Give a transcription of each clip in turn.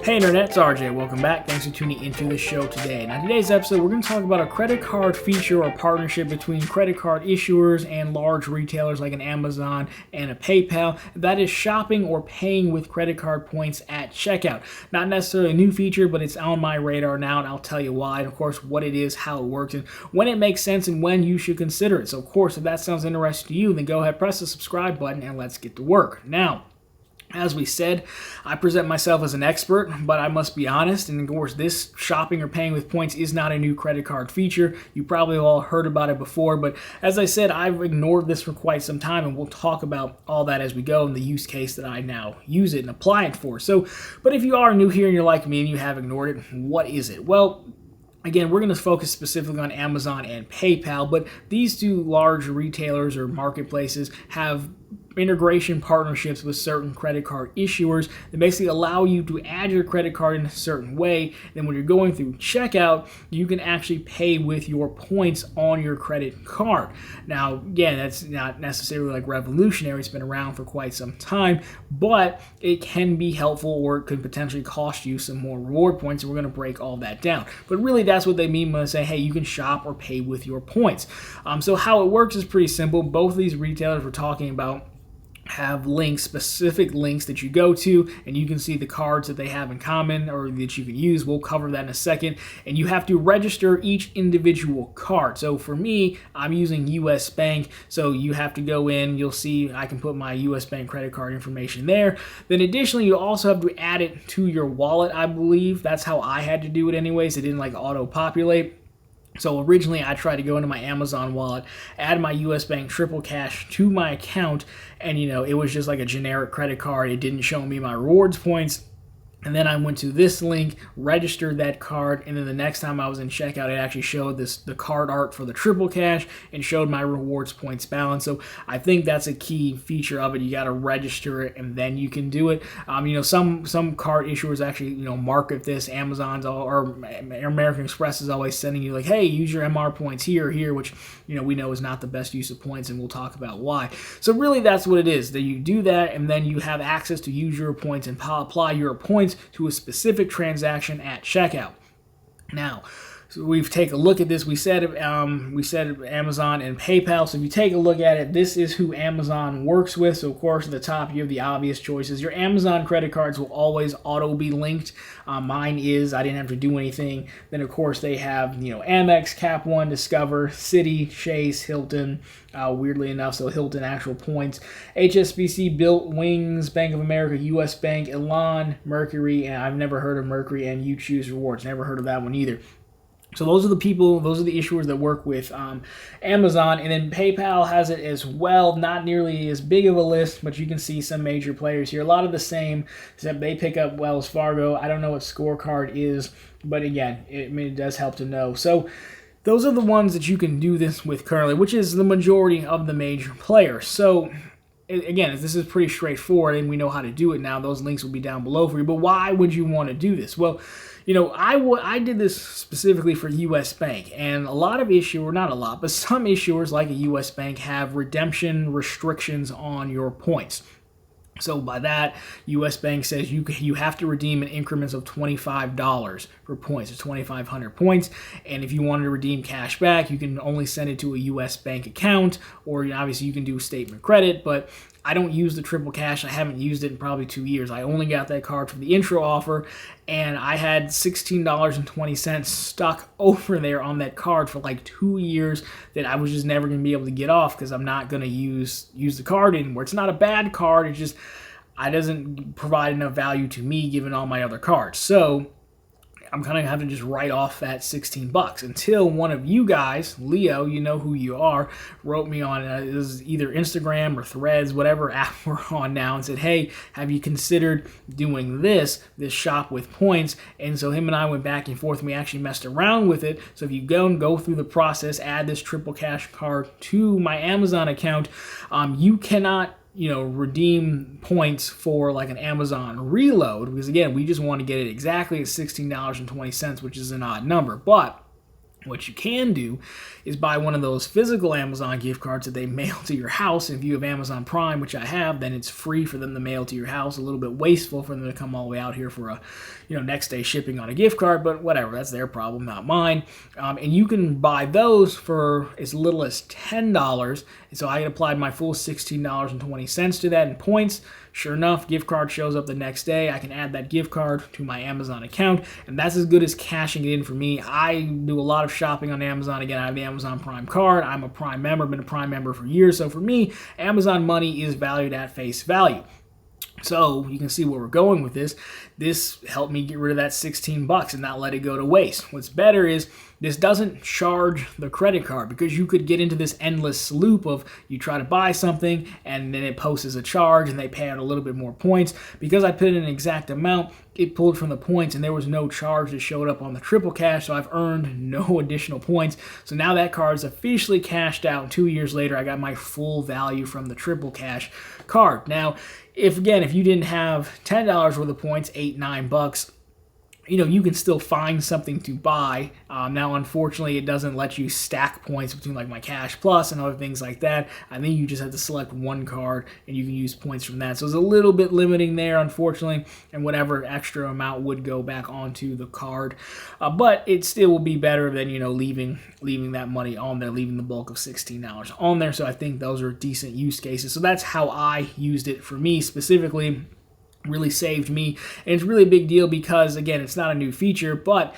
Hey Internet, it's RJ. Welcome back. Thanks for tuning into the show today. Now, today's episode, we're going to talk about a credit card feature or partnership between credit card issuers and large retailers like an Amazon and a PayPal. That is shopping or paying with credit card points at checkout. Not necessarily a new feature, but it's on my radar now, and I'll tell you why, and of course, what it is, how it works, and when it makes sense and when you should consider it. So, of course, if that sounds interesting to you, then go ahead, press the subscribe button, and let's get to work. Now, as we said, I present myself as an expert, but I must be honest, and of course this shopping or paying with points is not a new credit card feature. You probably all heard about it before, but as I said, I've ignored this for quite some time, and we'll talk about all that as we go in the use case that I now use it and apply it for. So, but if you are new here and you're like me and you have ignored it, what is it? Well, again, we're going to focus specifically on Amazon and PayPal, but these two large retailers or marketplaces have integration partnerships with certain credit card issuers that basically allow you to add your credit card in a certain way. Then when you're going through checkout, you can actually pay with your points on your credit card. Now, again, that's not necessarily like revolutionary. It's been around for quite some time, but it can be helpful, or it could potentially cost you some more reward points, and we're going to break all that down. But really, that's what they mean when they say, hey, you can shop or pay with your points. So how it works is pretty simple. Both of these retailers we're talking about have links, specific links that you go to, and you can see the cards that they have in common or that you can use. We'll cover that in a second. And you have to register each individual card. So for me, I'm using US Bank. So you have to go in, you'll see I can put my US Bank credit card information there. Then additionally, you also have to add it to your wallet, I believe. That's how I had to do it anyways. It didn't like auto-populate. So originally I tried to go into my Amazon wallet, add my US Bank Triple Cash to my account, and it was just like a generic credit card. It didn't show me my rewards points. And then I went to this link, registered that card, and then the next time I was in checkout, it actually showed the card art for the Triple Cash and showed my rewards points balance. So I think that's a key feature of it. You got to register it, and then you can do it. Some card issuers actually market this. Amazon's or American Express is always sending you like, hey, use your MR points here, which we know is not the best use of points, and we'll talk about why. So really, that's what it is. That you do that, and then you have access to use your points and apply your points to a specific transaction at checkout. Now, so we've taken a look at this. We said Amazon and PayPal. So if you take a look at it, this is who Amazon works with. So of course at the top you have the obvious choices. Your Amazon credit cards will always auto be linked. Mine is. I didn't have to do anything. Then of course they have Amex, Cap One, Discover, Citi, Chase, Hilton. Weirdly enough, so Hilton actual points, HSBC, Bilt, Wings, Bank of America, US Bank, Elan, Mercury, and I've never heard of Mercury, and You Choose Rewards. Never heard of that one either. So those are the issuers that work with Amazon, and then PayPal has it as well. Not nearly as big of a list, but you can see some major players here. A lot of the same, except they pick up Wells Fargo. I don't know what Scorecard is, but again, it does help to know. So those are the ones that you can do this with currently, which is the majority of the major players. So again, this is pretty straightforward, and we know how to do it now. Those links will be down below for you. But why would you want to do this? Well, I did this specifically for US Bank, and a lot of issuers, not a lot, but some issuers like a US Bank have redemption restrictions on your points. So by that, US Bank says you have to redeem in increments of $25 for points. It's 2,500 points. And if you wanted to redeem cash back, you can only send it to a US Bank account, or obviously you can do statement credit, but I don't use the Triple Cash. I haven't used it in probably 2 years. I only got that card for the intro offer, and I had $16.20 stuck over there on that card for like 2 years that I was just never going to be able to get off because I'm not going to use the card anymore. It's not a bad card. It's just it doesn't provide enough value to me given all my other cards. So I'm going to have to just write off that $16 until one of you guys, Leo, you know who you are, wrote me on it was either Instagram or Threads, whatever app we're on now, and said, hey, have you considered doing this shop with points? And so him and I went back and forth, and we actually messed around with it. So if you go through the process, add this Triple Cash card to my Amazon account, you cannot redeem points for like an Amazon reload, because again, we just want to get it exactly at $16.20, which is an odd number. But What you can do is buy one of those physical Amazon gift cards that they mail to your house. If you have Amazon Prime, which I have, then it's free for them to mail to your house. A little bit wasteful for them to come all the way out here for a, next day shipping on a gift card, but whatever, that's their problem, not mine. And you can buy those for as little as $10. And so I applied my full $16.20 to that in points. Sure enough, gift card shows up the next day. I can add that gift card to my Amazon account, and that's as good as cashing it in for me. I do a lot of shopping on Amazon. Again, I have the Amazon Prime card. I'm a Prime member, been a Prime member for years. So for me, Amazon money is valued at face value. So you can see where we're going with this. This helped me get rid of that $16 and not let it go to waste. What's better is this doesn't charge the credit card, because you could get into this endless loop of you try to buy something and then it posts a charge and they pay out a little bit more points. Because I put in an exact amount, it pulled from the points and there was no charge that showed up on the triple cash, so I've earned no additional points. So now that card is officially cashed out, and 2 years later I got my full value from the triple cash card. Now, if you didn't have $10 worth of points, $8, $9, you can still find something to buy. Now, unfortunately, it doesn't let you stack points between like my Cash Plus and other things like that. I think you just have to select one card and you can use points from that. So it's a little bit limiting there, unfortunately, and whatever extra amount would go back onto the card. But it still will be better than, leaving that money on there, leaving the bulk of $16 on there. So I think those are decent use cases. So that's how I used it for me specifically. Really saved me, and it's really a big deal because, again, it's not a new feature, but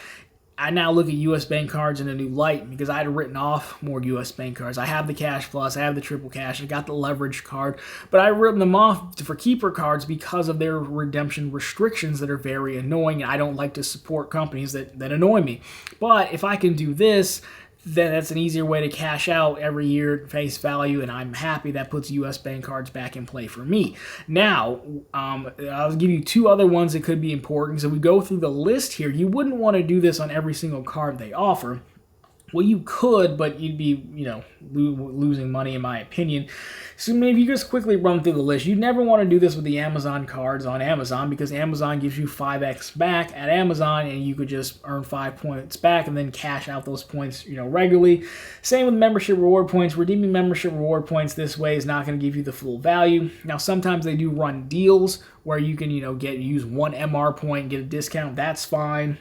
I now look at U.S. bank cards in a new light because I had written off more U.S. bank cards. I have the Cash Plus, I have the Triple Cash, I got the leverage card, but I written them off for keeper cards because of their redemption restrictions that are very annoying, and I don't like to support companies that annoy me. But if I can do this, then that's an easier way to cash out every year at face value, and I'm happy that puts U.S. bank cards back in play for me. Now, I'll give you two other ones that could be important. So we go through the list here. You wouldn't want to do this on every single card they offer. Well, you could, but you'd be, losing money in my opinion. So maybe you just quickly run through the list. You'd never want to do this with the Amazon cards on Amazon, because Amazon gives you 5x back at Amazon, and you could just earn 5 points back and then cash out those points, regularly. Same with membership reward points. Redeeming membership reward points this way is not going to give you the full value. Now, sometimes they do run deals where you can, use one MR point and get a discount. That's fine.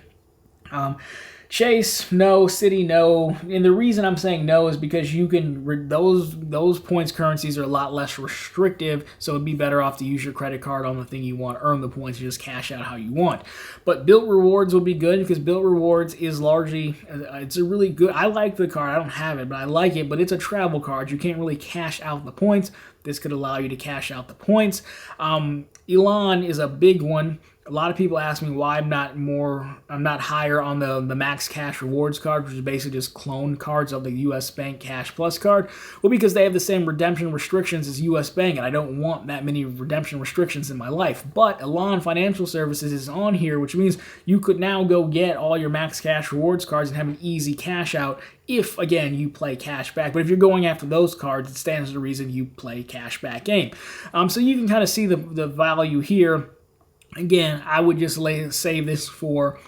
Chase, no. City, no. And the reason I'm saying no is because you can those points currencies are a lot less restrictive, so it'd be better off to use your credit card on the thing you want, earn the points, and just cash out how you want. But Built Rewards would be good, because Built Rewards is largely, it's a really good, I like the card, I don't have it, but I like it, but it's a travel card. You can't really cash out the points. This could allow you to cash out the points. Elan is a big one. A lot of people ask me why I'm not higher on the Max Cash Rewards card, which is basically just clone cards of the U.S. Bank Cash Plus card. Well, because they have the same redemption restrictions as U.S. Bank, and I don't want that many redemption restrictions in my life. But Elan Financial Services is on here, which means you could now go get all your Max Cash Rewards cards and have an easy cash out if, again, you play cash back. But if you're going after those cards, it stands to reason you play cash back game. So you can kind of see the value here. Again, I would just save this for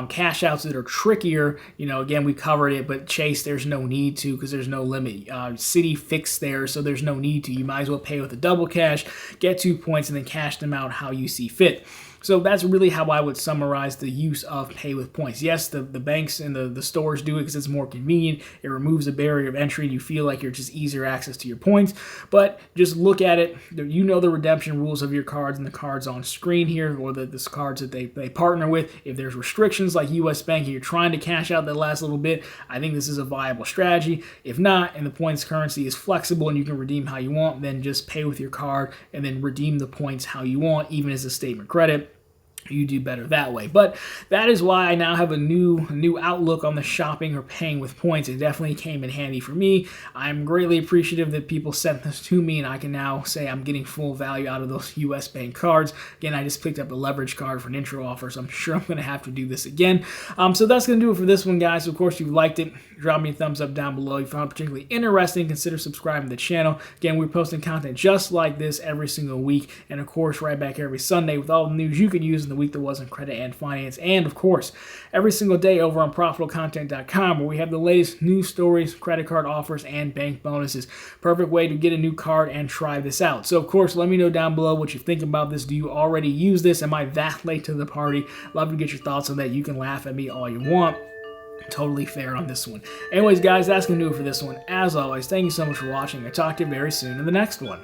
cash outs that are trickier. Again, we covered it, but Chase, there's no need to, because there's no limit. Citi fixed there, so there's no need to. You might as well pay with a double cash, get 2 points, and then cash them out how you see fit. So that's really how I would summarize the use of pay with points. Yes, the banks and the stores do it because it's more convenient. It removes a barrier of entry. You feel like you're just easier access to your points. But just look at it. You know the redemption rules of your cards and the cards on screen here, or the cards that they partner with. If there's restrictions like U.S. Bank and you're trying to cash out that last little bit, I think this is a viable strategy. If not, and the points currency is flexible and you can redeem how you want, then just pay with your card and then redeem the points how you want, even as a statement credit. You do better that way. But that is why I now have a new outlook on the shopping or paying with points. It definitely came in handy for me. I'm greatly appreciative that people sent this to me, and I can now say I'm getting full value out of those U.S. Bank cards. Again, I just picked up a leverage card for an intro offer, so I'm sure I'm going to have to do this again. So that's going to do it for this one, guys. So of course, if you liked it, drop me a thumbs up down below. If you found it particularly interesting, consider subscribing to the channel. Again, we're posting content just like this every single week, and of course, right back every Sunday with all the news you can use in the week that was in credit and finance. And of course, every single day over on profitablecontent.com, where we have the latest news stories, credit card offers, and bank bonuses. Perfect way to get a new card and try this out. So of course, let me know down below what you think about this. Do you already use this? Am I that late to the party? Love to get your thoughts on that. You can laugh at me all you want. Totally fair on this one. Anyways, guys, that's going to do it for this one. As always, thank you so much for watching. I'll talk to you very soon in the next one.